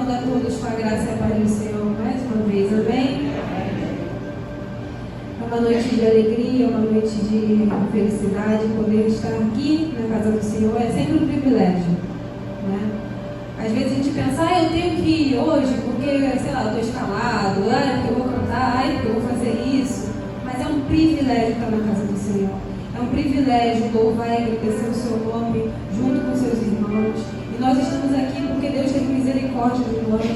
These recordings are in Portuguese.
saudando a todos com a graça e a paz do Senhor mais uma vez, amém? É uma noite de alegria, uma noite de felicidade, poder estar aqui na casa do Senhor é sempre um privilégio, né? Às vezes a gente pensa, eu tenho que ir hoje porque, sei lá, eu estou escalado, porque eu vou cantar, porque eu vou fazer isso, mas é um privilégio estar na casa do Senhor. É um privilégio louvar e agradecer o seu nome junto com seus irmãos. E nós estamos aqui porque Deus tem misericórdia de nós.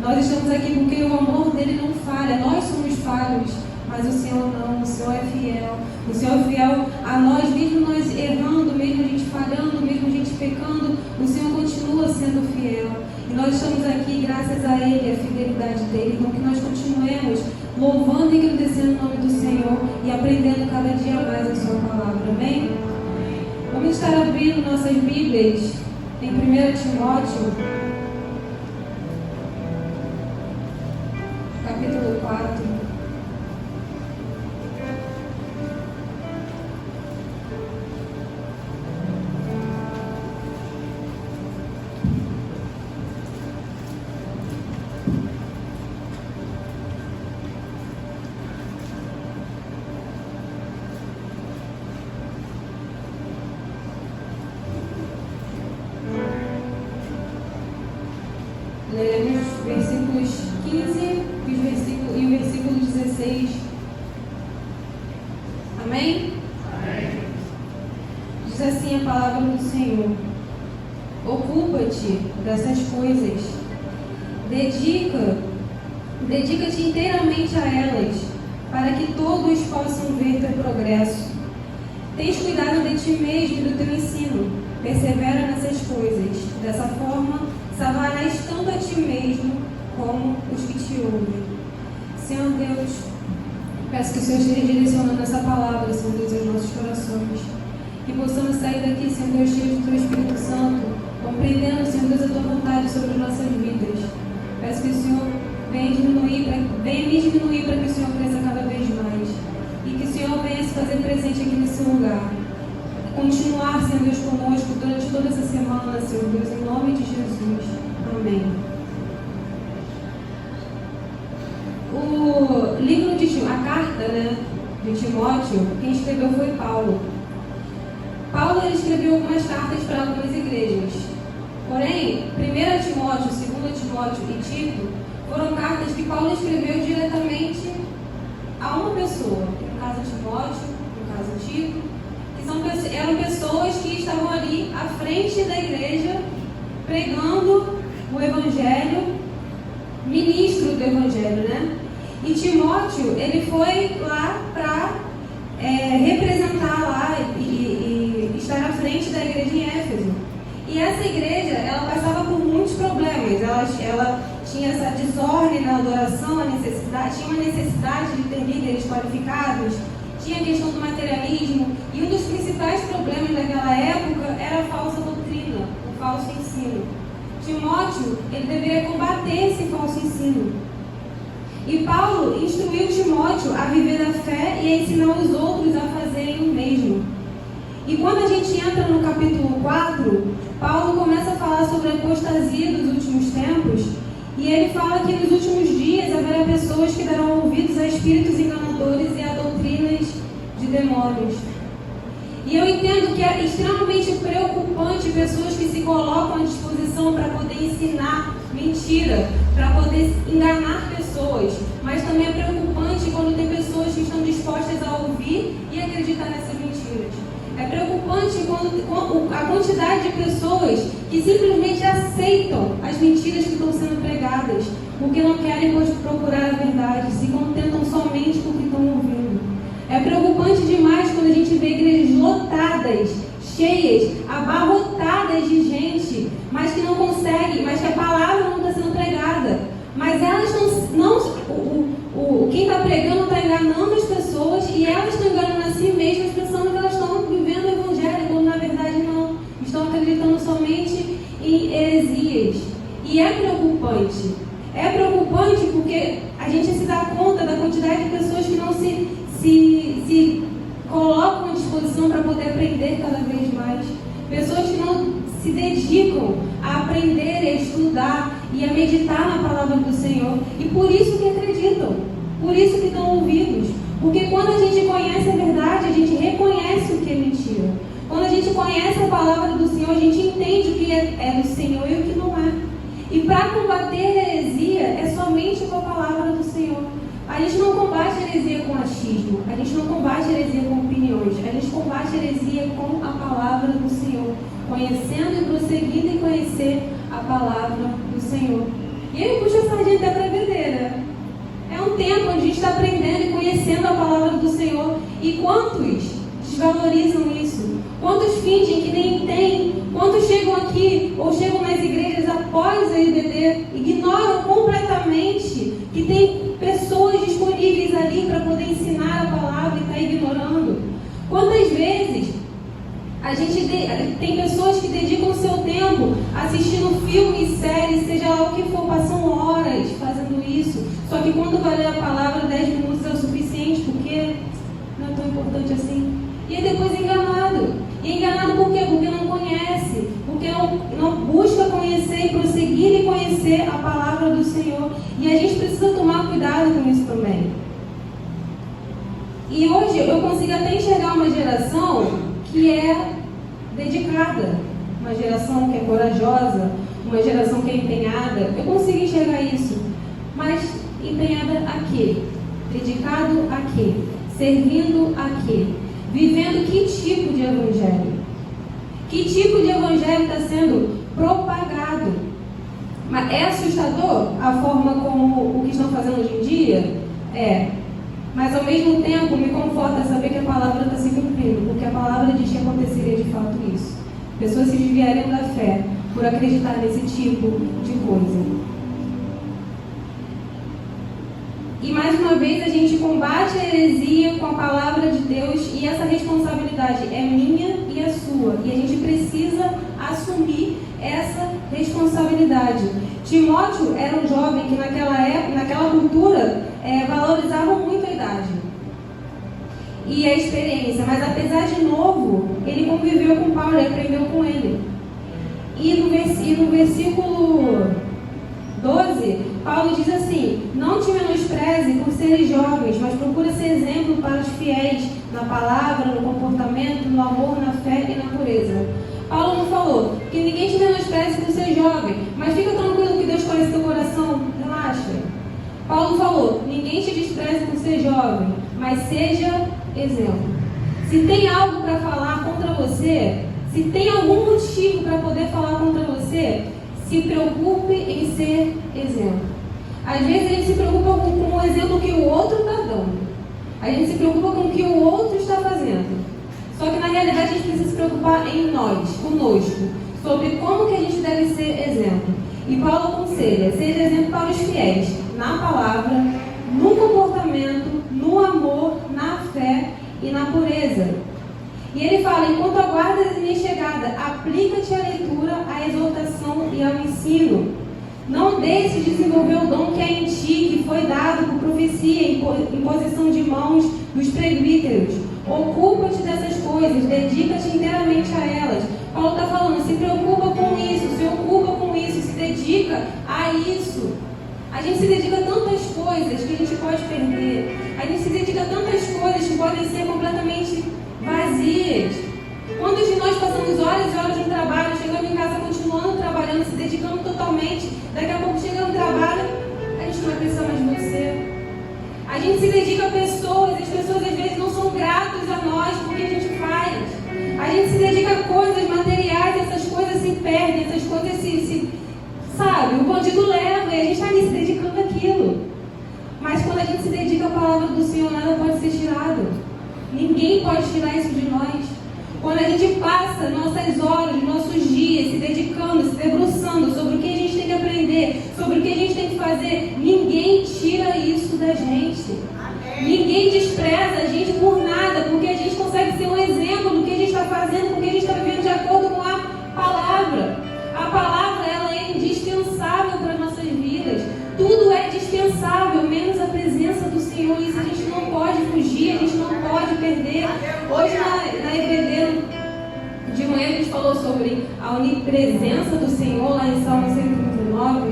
Nós estamos aqui porque o amor dele não falha. Nós somos falhos, mas o Senhor não. O Senhor é fiel. O Senhor é fiel a nós, mesmo nós errando, mesmo a gente falhando, mesmo a gente pecando. O Senhor continua sendo fiel. E nós estamos aqui graças a Ele, a fidelidade dele. Então que nós continuemos louvando e agradecendo o nome do Senhor e aprendendo cada dia mais a sua palavra. Amém? Vamos estar abrindo nossas Bíblias em 1 Timóteo, capítulo 4. Leremos versículos 15 e o versículo 16. Amém? Amém? Diz assim a palavra do Senhor: ocupa-te dessas coisas, dedica-te inteiramente a elas, para que todos possam ver teu progresso. Tens cuidado de ti mesmo e do teu ensino, persevera nessas coisas. Dessa forma, salvarás tanto a ti mesmo como os que te ouvem. Senhor Deus, peço que o Senhor esteja direcionando essa palavra, Senhor Deus, aos nossos corações. Que possamos sair daqui, Senhor Deus, cheios do Teu Espírito Santo, compreendendo, Senhor Deus, a Tua vontade sobre as nossas vidas. Peço que o Senhor venha me diminuir para que o Senhor cresça cada vez mais. E que o Senhor venha se fazer presente aqui nesse lugar. Continuar, Senhor Deus, conosco durante toda essa semana, Senhor Deus, em nome de Jesus. Amém. O livro a carta, de Timóteo, quem escreveu foi Paulo. Paulo ele escreveu algumas cartas para algumas igrejas. Porém, 1 Timóteo, 2 Timóteo e Tito foram cartas que Paulo escreveu diretamente a uma pessoa. No caso Timóteo, no caso Tito. Eram pessoas que estavam ali à frente da igreja, pregando o Evangelho, ministro do Evangelho, E Timóteo, ele foi lá para representar lá e estar à frente da igreja em Éfeso. E essa igreja, ela passava por muitos problemas. Ela tinha essa desordem na adoração, tinha uma necessidade de ter líderes qualificados, tinha a questão do materialismo, e um dos principais problemas daquela época era a falsa doutrina, o falso ensino. Timóteo, ele deveria combater esse falso ensino. E Paulo instruiu Timóteo a viver da fé e a ensinar os outros a fazerem o mesmo. E quando a gente entra no capítulo 4, Paulo começa a falar sobre a apostasia dos últimos tempos, e ele fala que nos últimos dias haverá pessoas que darão ouvidos a espíritos enganadores e a doutrinas de demônios. E eu entendo que é extremamente preocupante pessoas que se colocam à disposição para poder ensinar mentira, para poder enganar pessoas. Mas também é preocupante quando tem pessoas que estão dispostas a ouvir e acreditar nessas mentiras. É preocupante quando a quantidade de pessoas que simplesmente aceitam as mentiras que estão sendo pregadas, porque não querem procurar a verdade, se contentam somente com o que estão ouvindo. É preocupante demais quando a gente vê igrejas lotadas, cheias, abarrotadas de gente, mas que não conseguem, mas que a palavra não está sendo pregada. Mas elas quem está pregando está enganando as pessoas e elas estão enganando a si mesmas, pensando que elas estão vivendo o Evangelho, quando na verdade não. Estão acreditando somente em heresias. E é preocupante. É preocupante porque a gente se dá conta da quantidade de pessoas que não se colocam à disposição para poder aprender cada vez mais. Pessoas que não se dedicam a aprender, a estudar e a meditar na palavra do Senhor. E por isso que acreditam, por isso que dão ouvidos. Porque quando a gente conhece a verdade, a gente reconhece o que é mentira. Quando a gente conhece a palavra do Senhor, a gente entende o que é do Senhor e o que não é. E para combater a heresia, é somente com a palavra do Senhor. A gente não combate a heresia com achismo, a gente não combate a heresia com opiniões, a gente combate a heresia com a palavra do Senhor, conhecendo e prosseguindo em conhecer a palavra do Senhor. E aí puxa a sardinha até para a bebedeira. É um tempo onde a gente está aprendendo e conhecendo a palavra do Senhor. E quantos desvalorizam isso? Quantos fingem que nem tem? Quantos chegam aqui ou chegam nas igrejas após a IBD, ignoram completamente que tem pessoas disponíveis ali para poder ensinar a palavra e está ignorando? Quantas vezes a gente tem pessoas que dedicam o seu tempo assistindo filmes, séries, seja lá o que for, passam horas fazendo isso, só que quando vai ler a palavra 10 minutos é o suficiente, porque não é tão importante assim. E aí depois é enganado. E é enganado por quê? Porque não conhece, porque não busca conhecer e prosseguir e conhecer a palavra do Senhor. E a gente precisa tomar cuidado com isso também. E hoje eu consigo até enxergar uma geração que é dedicada, uma geração que é corajosa, uma geração que é empenhada. Eu consigo enxergar isso. Mas empenhada a quê? Dedicado a quê? Servindo a quê? Vivendo que tipo de evangelho? Que tipo de evangelho está sendo propagado? Mas é assustador a forma como o que estão fazendo hoje em dia? É. Mas ao mesmo tempo me conforta saber que a palavra está se cumprindo, porque a palavra diz que aconteceria de fato isso. Pessoas se desviariam da fé por acreditar nesse tipo de coisa. E mais uma vez a gente combate a heresia com a palavra de Deus, e essa responsabilidade é minha e é sua. E a gente precisa assumir essa responsabilidade. Timóteo era um jovem que naquela época, naquela cultura, valorizava muito a idade e a experiência, mas apesar de novo, ele conviveu com Paulo e aprendeu com ele. E no versículo 12, Paulo diz assim: não te menospreze por seres jovens, mas procura ser exemplo para os fiéis na palavra, no comportamento, no amor, na fé e na pureza. Paulo não falou que ninguém te menospreze por ser jovem, mas fica tranquilo que Deus conhece teu coração, relaxa. Paulo falou: ninguém te despreze por ser jovem, mas seja exemplo. Se tem algo para falar contra você, se tem algum motivo para poder falar contra você, se preocupe em ser exemplo. Às vezes a gente se preocupa com o exemplo que o outro está dando. A gente se preocupa com o que o outro está fazendo. Só que na realidade a gente precisa se preocupar em nós, conosco, sobre como que a gente deve ser exemplo. E Paulo aconselha: seja exemplo para os fiéis, na palavra, no comportamento, no amor, na fé e na pureza. E ele fala: enquanto aguardas a minha chegada, aplica-te à leitura, à exortação e ao ensino. Não deixe de desenvolver o dom que é em ti, que foi dado por profecia, imposição de mãos dos presbíteros. Ocupa-te dessas coisas, dedica-te inteiramente a elas. Paulo está falando: se preocupa com isso, se ocupa com isso, se dedica a isso. A gente se dedica a tantas coisas que a gente pode perder. A gente se dedica a tantas coisas que podem ser completamente vazias. Quantos de nós passamos horas e horas no trabalho, chegando em casa, continuando trabalhando, se dedicando totalmente, daqui a pouco chega no trabalho, a gente não vai precisar mais de você. A gente se dedica a pessoas, e as pessoas às vezes não são gratas a nós por que a gente faz. A gente se dedica a coisas materiais, essas coisas se perdem, essas coisas sabe, o bandido leva e a gente está ali se dedicando àquilo. Mas quando a gente se dedica à palavra do Senhor, nada pode ser tirado. Ninguém pode tirar isso de nós. Quando a gente passa nossas horas, nossos dias se dedicando, se debruçando sobre o que a gente tem que aprender, sobre o que a gente tem que fazer, ninguém tira isso da gente. Ninguém despreza a gente por nada, porque a gente consegue ser um exemplo do que a gente está fazendo, porque a gente está vivendo de acordo com a palavra. A palavra, ela é indispensável para as nossas vidas. Tudo é dispensável, menos a presença do Senhor. Isso a gente não pode fugir, a gente não pode perder. Hoje na EBD, de manhã, a gente falou sobre a a onipresença do Senhor lá em Salmo 139.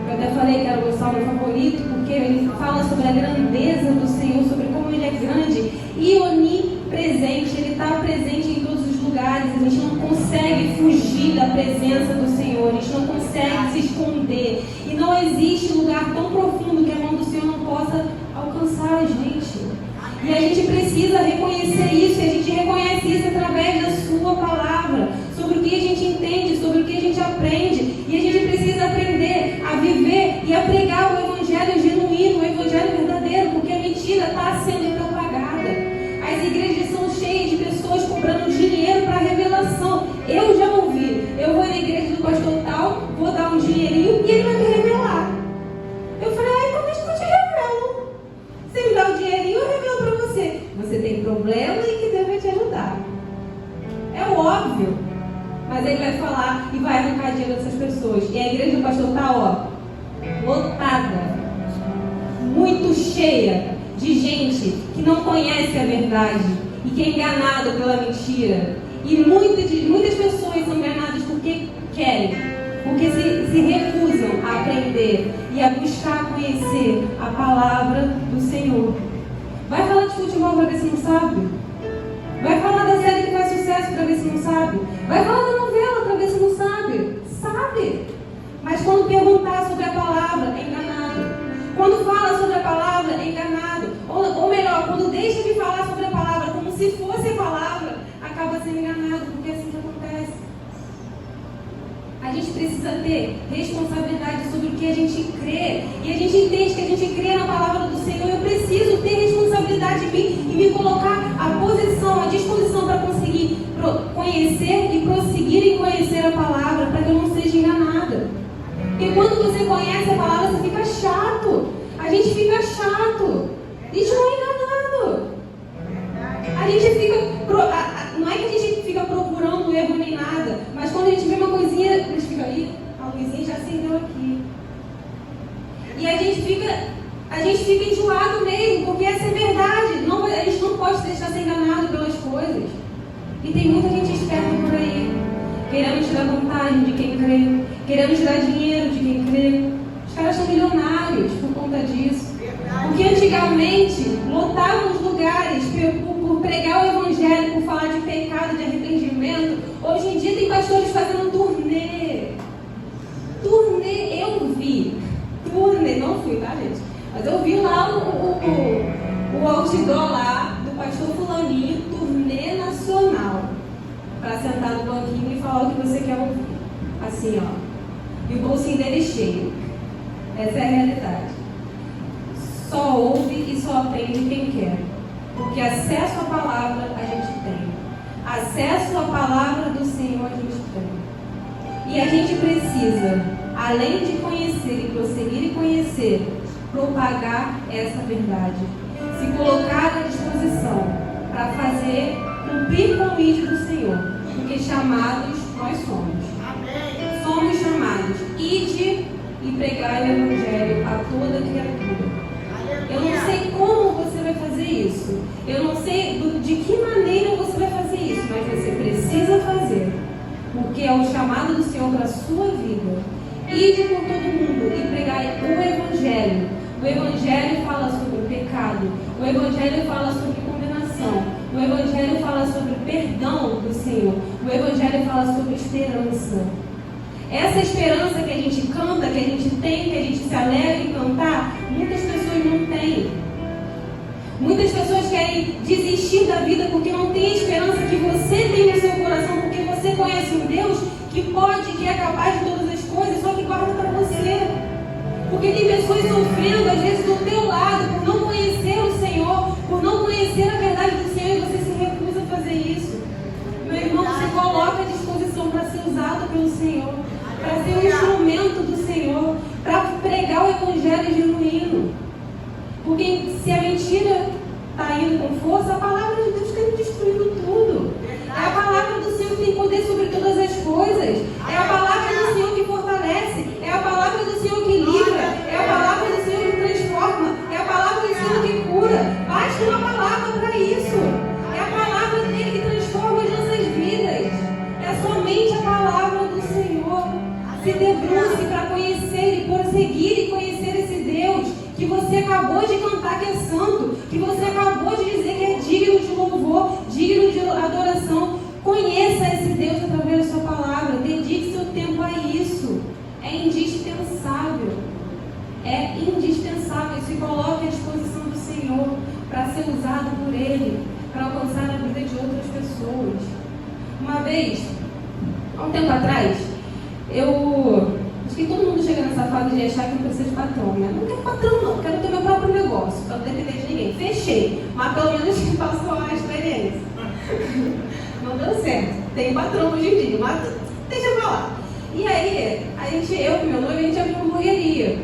Eu até falei que era o meu salmo favorito, porque ele fala sobre a grandeza do Senhor, sobre como Ele é grande e onipresente. Ele está presente em todos os lugares. A gente não consegue fugir da presença do Senhor, a gente não consegue se esconder. E não existe lugar tão profundo que a mão do Senhor não possa alcançar a gente. E a gente precisa reconhecer isso, e a gente reconhece isso através da sua palavra, sobre o que a gente entende, sobre o que a gente aprende. E a gente precisa aprender a viver e a pregar o evangelho genuíno, o evangelho verdadeiro, porque a mentira está sendo propagada. As igrejas são cheias de pessoas cobrando dinheiro para revelação. Eu já ouvi, eu vou na igreja do pastor tal, vou dar um dinheirinho e ele vai me revelar. Eu falei, como é que eu te revelo? Se me dá o dinheirinho, eu revelo para você. Você tem problema e que Deus vai te ajudar. É óbvio. Mas ele vai falar e vai arrancar dinheiro dessas pessoas. E a igreja do pastor está, lotada. Muito cheia de gente que não conhece a verdade e que é enganado pela mentira. E muitas pessoas são enganadas porque querem, porque se recusam a aprender e a buscar conhecer a palavra do Senhor. Vai falar de futebol para ver se não sabe. Vai falar da série que faz sucesso para ver se não sabe. Vai falar da novela para ver se não sabe. Sabe. Mas quando perguntar sobre a palavra, é enganado. Quando fala sobre a palavra, é enganado. Ou melhor, quando deixa de falar sobre a palavra como se fosse a palavra, acaba sendo enganado, porque é assim que acontece. A gente precisa ter responsabilidade sobre o que a gente crê. E a gente entende que a gente crê na palavra do Senhor. Eu preciso ter responsabilidade em mim e me colocar à posição, à disposição para conseguir conhecer e prosseguir em conhecer a palavra, para que eu não seja enganada. Porque quando você conhece a palavra, você fica chato. A gente fica chato. A gente não é enganado. A gente fica... Não é que a gente fica procurando erro nem nada, mas quando a gente vê uma coisinha, a gente fica aí, a luzinha já acendeu aqui. E a gente fica enjoado mesmo, porque essa é verdade. Não, a gente não pode deixar ser enganado pelas coisas. E tem muita gente esperta por aí, querendo tirar vantagem de quem crê, querendo tirar dinheiro de quem crê. Os caras são milionários por conta disso. Porque antigamente lotavam os lugares por pregar o evangelho, por falar de pecado, de arrependimento. Hoje em dia tem pastores fazendo turnê. Turnê, eu vi. Turnê, não fui, tá, gente? Mas eu vi lá o outdoor lá do pastor fulaninho, turnê nacional. Para sentar no banquinho e falar o que você quer ouvir. Assim, E o bolsinho dele cheio. Essa é a realidade. Só ouve e só aprende quem quer. Porque acesso à palavra a gente tem. Acesso à palavra do Senhor a gente tem. E a gente precisa, além de conhecer e prosseguir e conhecer, propagar essa verdade. Se colocar à disposição para fazer, cumprir com o ídolo do Senhor. Porque chamados nós somos. Somos chamados. Ide e pregai o evangelho a toda criatura. Eu não sei como você vai fazer isso. Eu não sei de que maneira você vai fazer isso, mas você precisa fazer. Porque é o chamado do Senhor para a sua vida. Ide por todo mundo e pregai o evangelho. O evangelho fala sobre o pecado. O evangelho fala sobre condenação. O evangelho fala sobre o perdão do Senhor. O evangelho fala sobre esperança. Essa esperança que a gente canta, que a gente tem, que a gente se alegra em cantar, muitas pessoas não têm. Muitas pessoas querem desistir da vida porque não tem a esperança que você tem no seu coração, porque você conhece um Deus que pode, que é capaz de todas as coisas, só que guarda para você. Porque tem pessoas sofrendo, às vezes, do teu lado, por não conhecer o Senhor, por não conhecer a verdade do Senhor, e você se recusa a fazer isso. Meu irmão, se coloca à disposição para ser usado pelo Senhor, para ser um instrumento do Senhor, para pregar o evangelho genuíno. Porque se a mentira está indo com força, a palavra de Deus tem destruído tudo. É a palavra do Senhor que tem poder sobre todas as coisas. É a palavra do Senhor que fortalece. É a palavra do Senhor que livra. É a palavra do Senhor que transforma. É a palavra do Senhor que cura. Basta uma palavra para isso. É a palavra dele que transforma as nossas vidas. É somente a palavra debruce para conhecer e prosseguir e conhecer esse Deus que você acabou de cantar que é santo, que você acabou de dizer que é digno de louvor, digno de adoração. Conheça esse Deus através da sua palavra. Dedique seu tempo a isso. É indispensável. É indispensável. Se coloque à disposição do Senhor para ser usado por Ele, para alcançar a vida de outras pessoas. Uma vez, há um tempo atrás, acho que todo mundo chega nessa fase de achar que não precisa de patrão, né? Não quero patrão não, quero ter meu próprio negócio, para não depender de ninguém. Fechei, mas pelo menos passou a experiência. Não deu certo. Tem patrão hoje em dia, mas deixa pra lá. E aí, eu e meu noivo, a gente abriu uma hamburgueria.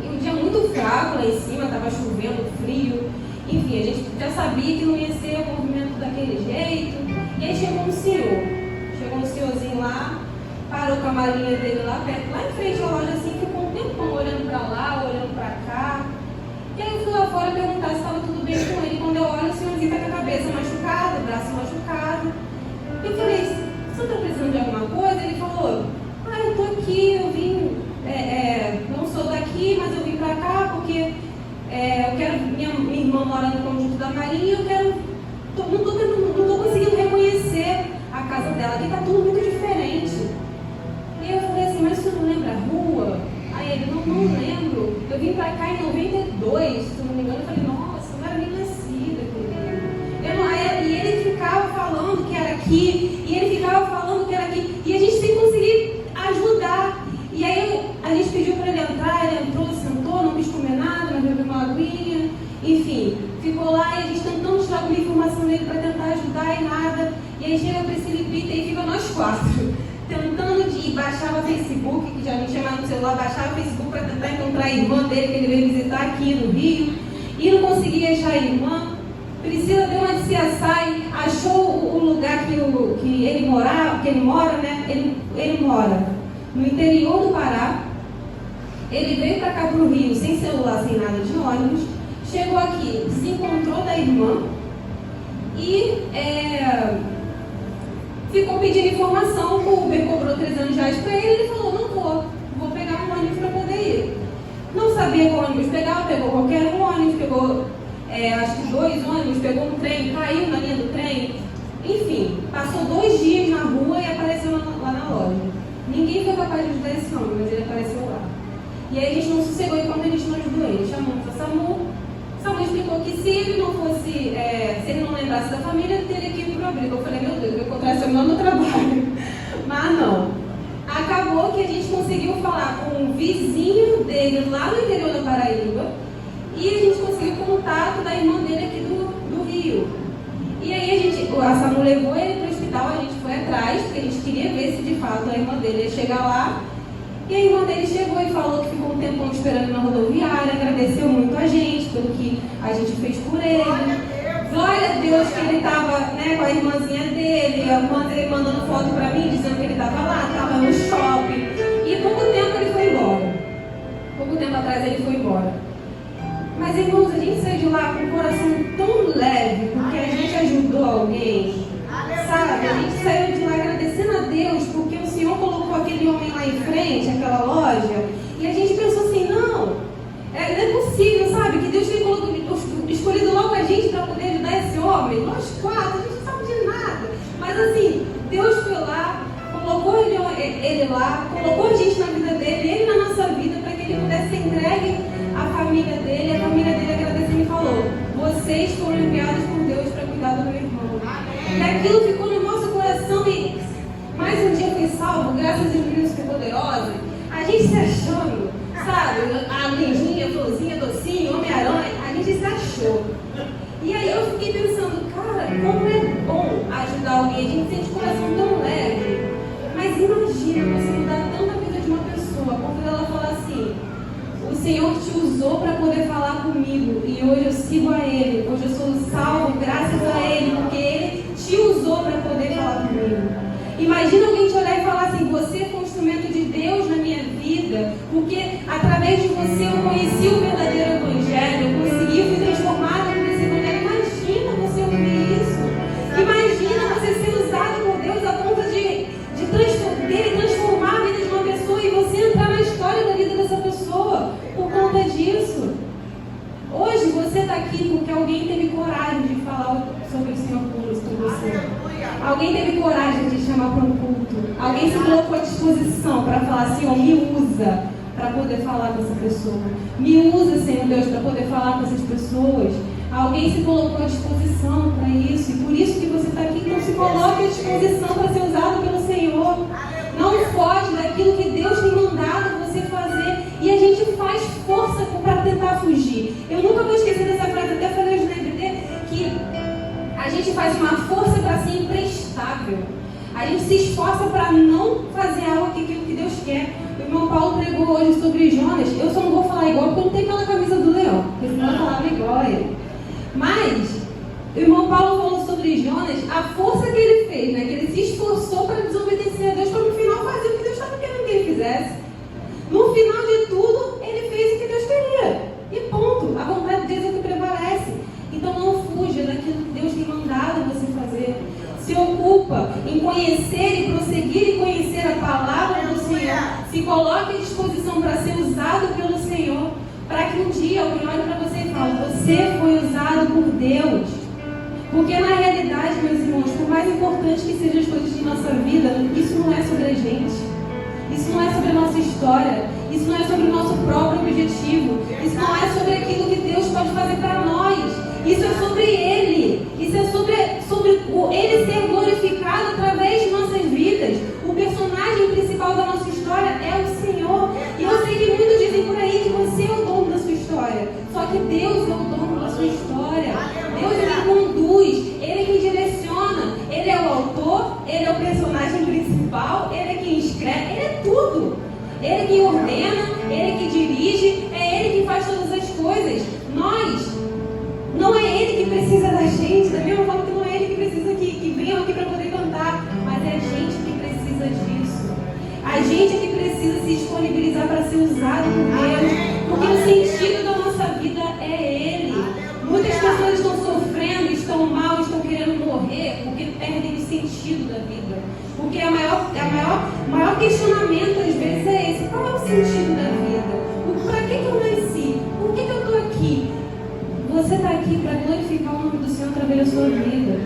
E um dia muito fraco lá em cima, estava chovendo, frio. Enfim, a gente já sabia que não ia ser o movimento daquele jeito. E aí chegou um senhorzinho lá, parou com a malinha dele lá perto, lá em frente à loja assim, ficou um tempão olhando pra lá, olhando pra cá. E aí eu fui lá fora perguntar se estava tudo bem com ele. Quando eu olho, o senhorzinho está com a cabeça machucada, o braço machucado. Eu falei, você está precisando de alguma coisa? Ele falou, eu estou aqui, eu vim, não sou daqui, mas eu vim para cá porque eu quero, minha irmã mora no Conjunto da Marinha, não estou conseguindo reconhecer a casa dela, aqui está tudo muito diferente. E eu falei assim, mas você não lembra a rua? Aí ele, não lembro, eu vim para cá em 92, se não me engano. Eu falei, nossa, não era nem nascida, querido. E ele ficava falando que era aqui, e ele ficava falando que era aqui, e a gente sem conseguir ajudar. E aí a gente pediu para ele entrar, ele entrou, sentou, não quis comer nada, não bebeu uma aguinha, enfim, ficou lá e a gente tentando tirar alguma informação dele para tentar ajudar e nada. E aí chega a Priscila e Pita e fica nós quatro, tentando de baixar o Facebook, que já me chamava no celular, baixar o Facebook para tentar encontrar a irmã dele, que ele veio visitar aqui no Rio, e não conseguia achar a irmã. Priscila deu uma de CSI, achou o lugar que ele mora, né? Ele mora no interior do Pará. Ele veio para cá para o Rio sem celular, sem nada de ônibus. Chegou aqui, se encontrou da irmã e ficou pedindo informação. O Uber cobrou R$300 para ele. Ele falou, não vou pegar um ônibus para poder ir. Não sabia qual ônibus pegar, pegou qualquer ônibus, pegou acho que 2 ônibus, pegou um trem, caiu na linha do trem. Enfim, passou 2 dias na rua e apareceu lá na loja. Ninguém foi capaz de ajudar esse homem, mas ele apareceu lá. E aí a gente não sossegou enquanto a gente não ajudou ele. Chamamos a SAMU. SAMU explicou que se ele não fosse, se ele não lembrasse da família, ele teria que ir para o abrigo. Eu falei, meu Deus, eu vou encontrar esse homem no trabalho. Mas não. Acabou que a gente conseguiu falar com um vizinho dele lá no interior da Paraíba. E a gente conseguiu contato da irmã dele aqui do Rio. E aí a SAMU levou ele para o hospital, a gente foi atrás, porque a gente queria ver se de fato a irmã dele ia chegar lá. E a irmã dele chegou e falou que ficou um tempão esperando na rodoviária, agradeceu muito a gente pelo que a gente fez por ele. Glória a Deus que ele estava, né, com a irmãzinha dele, a irmã dele mandando foto para mim, dizendo que ele estava lá, estava no shopping. E pouco tempo ele foi embora. Pouco tempo atrás ele foi embora. Mas, irmãos, a gente saiu de lá com o coração tão leve, porque a gente ajudou alguém, sabe? A gente saiu de lá agradecendo a Deus, porque o Senhor colocou aquele homem lá em frente, aquela loja, e a gente pensou assim, não é possível, sabe? Que Deus tem escolhido logo a gente para poder ajudar esse homem. Nós 4, a gente não sabe de nada. Mas assim, Deus foi lá, colocou ele lá, colocou a gente na vida dele, ele na nossa vida, para que ele pudesse ser entregue à família dele. A família dele agradeceu e falou, vocês foram enviados por Deus para cuidar do meu irmão. E aquilo ficou no nosso coração e mais um dia foi salvo, graças a Deus que é poderosa. A gente se achando, sabe? A lindinha, florzinha, docinho, Homem-Aranha, a gente se achou. E aí eu fiquei pensando, cara, como é bom ajudar alguém. A gente sente o coração tão leve. Mas imagina você mudar tanto a vida de uma pessoa, porque ela fala assim, o Senhor te usou para poder falar comigo e hoje eu sigo a Ele, hoje eu sou salvo graças a Ele, porque Ele te usou para poder falar comigo. Imagina alguém te olhar e falar assim, você foi um instrumento de Deus na minha vida, porque através de você eu conheci o verdadeiro Evangelho, eu consegui, fui transformada por esse Evangelho. Imagina você ouvir isso. Imagina você ser usado por Deus a ponto de transformar a vida de uma pessoa e disposição para falar, Senhor, me usa para poder falar com essa pessoa. Me usa, Senhor Deus, para poder falar com essas pessoas. Alguém se colocou à disposição para isso, e por isso que você está aqui. Então se coloque à disposição para ser usado pelo Senhor. Não foge daquilo que Deus tem mandado você fazer, e a gente faz força para tentar fugir. Eu nunca vou esquecer dessa frase, até falei hoje na EBD, que a gente faz uma força para ser imprestável. A gente se esforça para não fazer algo que Deus quer. O irmão Paulo pregou hoje sobre Jonas. Eu só não vou falar igual porque eu não tenho aquela camisa do leão, porque senão eu falava igual a ele. Mas o irmão Paulo falou sobre Jonas, a força que ele fez, né? Que ele se esforçou para desobedecer a Deus, para no final fazer o que Deus estava querendo que ele fizesse. No final de tudo, ele fez o que Deus queria. E ponto. A vontade de Deus é o que prevalece. Então não fuja daquilo que Deus tem mandado você fazer. Se ocupa em conhecer e prosseguir em conhecer a palavra do Senhor. Se coloque à disposição para ser usado pelo Senhor. Para que um dia alguém olhe para você e fale, você foi usado por Deus. Porque na realidade, meus irmãos, por mais importante que sejam as coisas de nossa vida, isso não é sobre a gente. Isso não é sobre a nossa história. Isso não é sobre o nosso próprio objetivo. Isso não é sobre aquilo que Deus pode fazer para nós. Isso é sobre Ele. Isso é sobre Ele ser glorificado através de nossas vidas. O personagem principal da nossa história é o Senhor. E eu sei que muitos dizem por aí que você é o dono da sua história. Só que Deus é o dono da sua história. Deus, Ele conduz, Ele é quem direciona. Ele é o autor, Ele é o personagem principal, Ele é quem escreve, Ele é tudo. Ele é quem ordena, Ele é quem dirige, é Ele quem faz todas as coisas. Não é Ele que precisa da gente, da mesma forma que não é Ele que precisa que venham aqui para poder cantar, mas é a gente que precisa disso. A gente é que precisa se disponibilizar para ser usado por Deus, porque o sentido da nossa vida é Ele. Muitas pessoas estão sofrendo, estão mal, estão querendo morrer, porque perdem o sentido da vida. Porque o maior questionamento às vezes é esse: qual é o sentido da vida? Para que eu nasci? Por que eu estou aqui? Você está aqui para glorificar o nome do Senhor através da sua vida.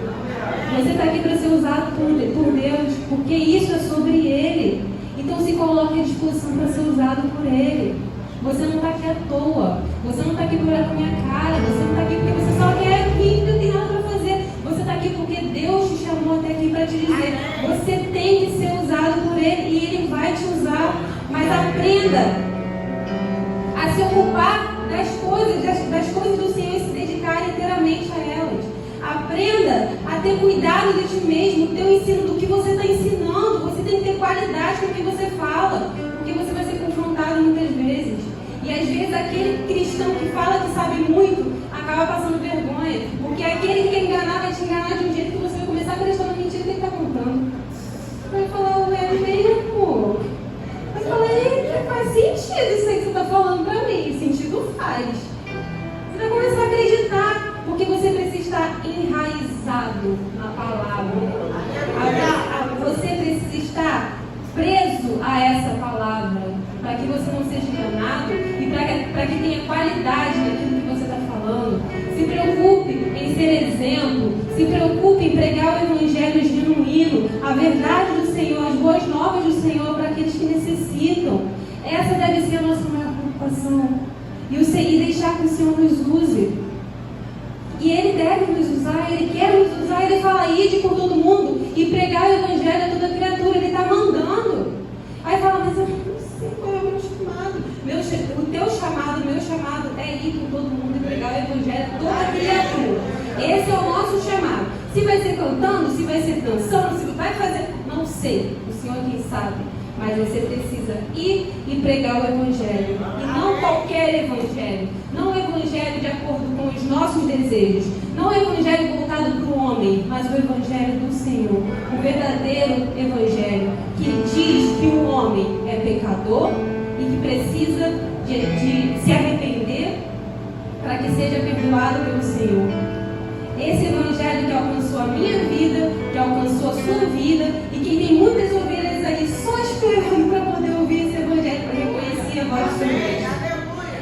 Você está aqui para ser usado por Deus, porque isso é sobre Ele. Então se coloque à disposição para ser usado por Ele. Você não está aqui à toa. Você não está aqui para olhar com a minha cara. Você não está aqui porque você só quer vir e não tem nada para fazer. Você está aqui porque Deus te chamou até aqui para te dizer: você tem que ser usado por Ele e Ele vai te usar. Mas aprenda a se ocupar das coisas do Senhor e se dedicar inteiramente a elas. Aprenda a ter cuidado de ti mesmo, do teu ensino, do que você está ensinando. Você tem que ter qualidade com o que você fala, porque você vai ser confrontado muitas vezes. E às vezes aquele cristão que fala que sabe muito acaba passando vergonha, porque aquele que quer enganar vai te enganar de um jeito que você vai começar a acreditar na mentira que ele está contando. Vai falar, é mesmo? Vai falar, eita, faz sentido isso aí que você está falando para mim. Sentido faz. Você vai começar a acreditar, porque você precisa estar enraizado na palavra. Você precisa estar preso a essa palavra, para que você não seja enganado e para que tenha qualidade naquilo que você está falando. Se preocupe em ser exemplo, se preocupe em pregar o evangelho genuíno, a verdade do Senhor, as boas novas do Senhor para aqueles que necessitam. Essa deve ser a nossa maior preocupação. E deixar que o Senhor nos use. E Ele deve nos usar, Ele quer nos usar. Ele fala: ide por todo mundo e pregar o evangelho a toda criatura. Ele está mandando. Aí fala: mas eu não sei qual é o meu chamado. O teu chamado, meu chamado é ir por todo mundo e pregar o evangelho a toda criatura. Esse é o nosso chamado. Se vai ser cantando, se vai ser dançando, se vai fazer, não sei. O Senhor é quem sabe. Mas você precisa ir e pregar o evangelho. E não qualquer evangelho. Não o evangelho de acordo com os nossos desejos. Não o evangelho voltado para o homem, mas o evangelho do Senhor. O verdadeiro evangelho que diz que o homem é pecador e que precisa de se arrepender para que seja perdoado pelo Senhor. Esse evangelho que alcançou a minha vida, que alcançou a sua vida, e que tem muitas ovelhas aí só esperando para poder ouvir esse evangelho, para reconhecer a voz do Senhor.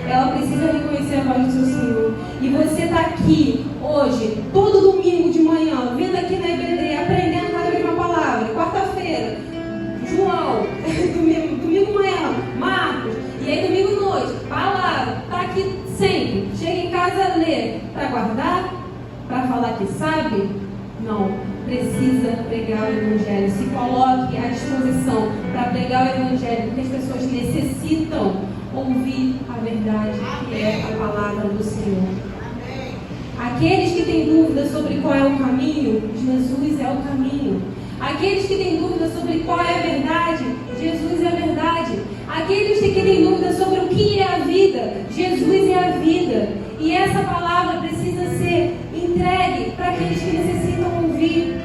Ela precisa reconhecer a voz do seu Senhor. E você está aqui hoje, todo domingo de manhã, vindo aqui na EBD, aprendendo cada vez uma palavra. Quarta-feira, João, domingo falar que sabe? Não. Precisa pregar o Evangelho. Se coloque à disposição para pregar o Evangelho, porque as pessoas necessitam ouvir a verdade, que é a palavra do Senhor. Aqueles que têm dúvidas sobre qual é o caminho, Jesus é o caminho. Aqueles que têm dúvidas sobre qual é a verdade, Jesus é a verdade. Aqueles que têm dúvidas sobre o que é a vida, Jesus é a vida. E essa palavra precisa ser entregue para aqueles que necessitam ouvir.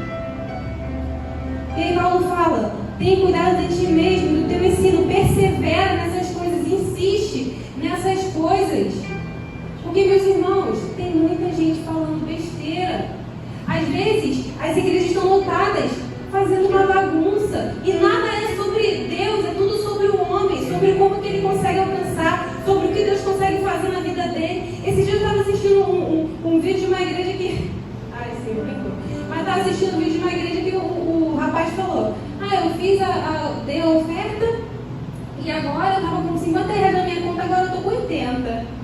E aí Paulo fala: tem cuidado de ti mesmo, do teu ensino, persevera nessas coisas, insiste nessas coisas. Porque, meus irmãos, tem muita gente falando besteira. Às vezes, as igrejas estão lotadas, fazendo uma bagunça. E nada é sobre Deus, é tudo sobre o homem, sobre como que ele consegue alcançar, sobre o que Deus consegue fazer na vida dele. Esse dia eu estava assistindo um vídeo de uma igreja que... Ai, sim, brincou. Mas estava assistindo um vídeo de uma igreja que o rapaz falou: eu dei a oferta e agora eu estava com 50 reais na minha conta, agora eu estou com 80.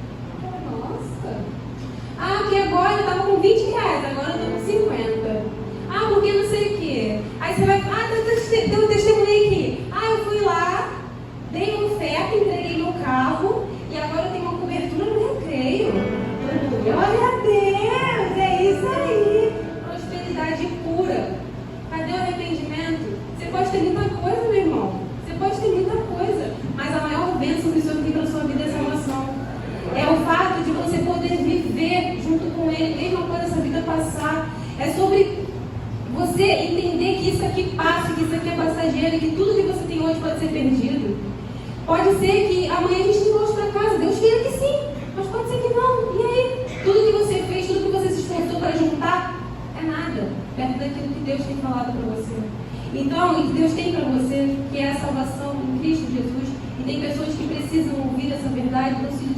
Porque agora eu estava com 20 reais, agora eu estou com 50. Porque não sei o quê. Aí você vai, tem um testemunho aqui. Eu fui lá, dei uma oferta, entreguei meu carro e agora eu tenho uma cobertura no recreio. Glória a Deus, é isso aí. Prosperidade pura. Cadê o arrependimento? Você pode ter muita coisa, meu irmão. Você pode ter muita coisa, mas a maior bênção que o Senhor tem para a sua vida é salvação. É o fato de você poder viver junto com Ele, mesmo após essa vida passar. É sobre você entender que isso aqui passa, que isso aqui é passageiro, que tudo que você tem hoje pode ser perdido. Pode ser que amanhã a gente não volte para casa. Deus queira que sim, mas pode ser que não. E aí? Tudo que você fez, tudo que você se esforçou para juntar, é nada perto daquilo que Deus tem falado para você. Então, o que Deus tem para você, que é a salvação em Cristo Jesus, e tem pessoas que precisam ouvir essa verdade, então se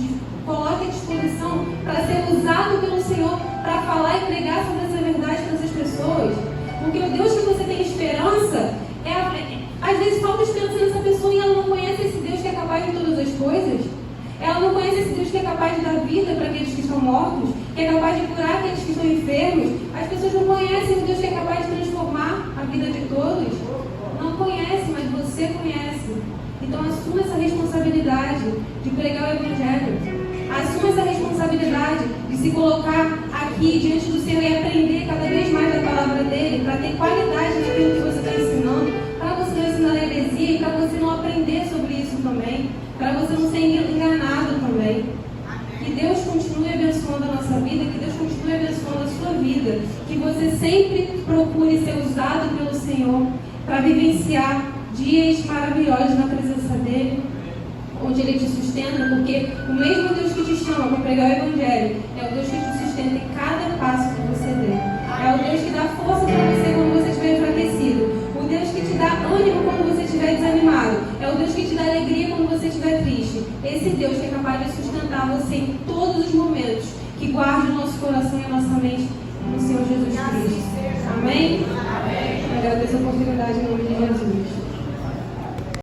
coloque à disposição para ser usado pelo Senhor para falar e pregar sobre essa verdade para essas pessoas. Porque o Deus que você tem esperança, às vezes falta esperança nessa pessoa e ela não conhece esse Deus que é capaz de todas as coisas. Ela não conhece esse Deus que é capaz de dar vida para aqueles que estão mortos, que é capaz de curar aqueles que estão enfermos. As pessoas não conhecem o Deus que é capaz de transformar a vida de todos. Não conhece, mas você conhece. Então assuma essa responsabilidade de pregar o Evangelho. Assuma essa responsabilidade de se colocar aqui diante do Senhor e aprender cada vez mais da palavra dele, para ter qualidade naquilo que você está ensinando, para você não ensinar heresia e para você não aprender sobre isso também, para você não ser enganado também. Que Deus continue abençoando a nossa vida, que Deus continue abençoando a sua vida, que você sempre procure ser usado pelo Senhor para vivenciar dias maravilhosos na presença dele, onde Ele te sustenta, porque o mesmo Deus que te chama para pregar o Evangelho é o Deus que te sustenta em cada passo que você dê. É o Deus que dá força para você quando você estiver enfraquecido. O Deus que te dá ânimo quando você estiver desanimado. É o Deus que te dá alegria quando você estiver triste. Esse Deus que é capaz de sustentar você em todos os momentos, que guarde o nosso coração e a nossa mente no Senhor Jesus Cristo. Amém? Agradeço a oportunidade em nome de Jesus.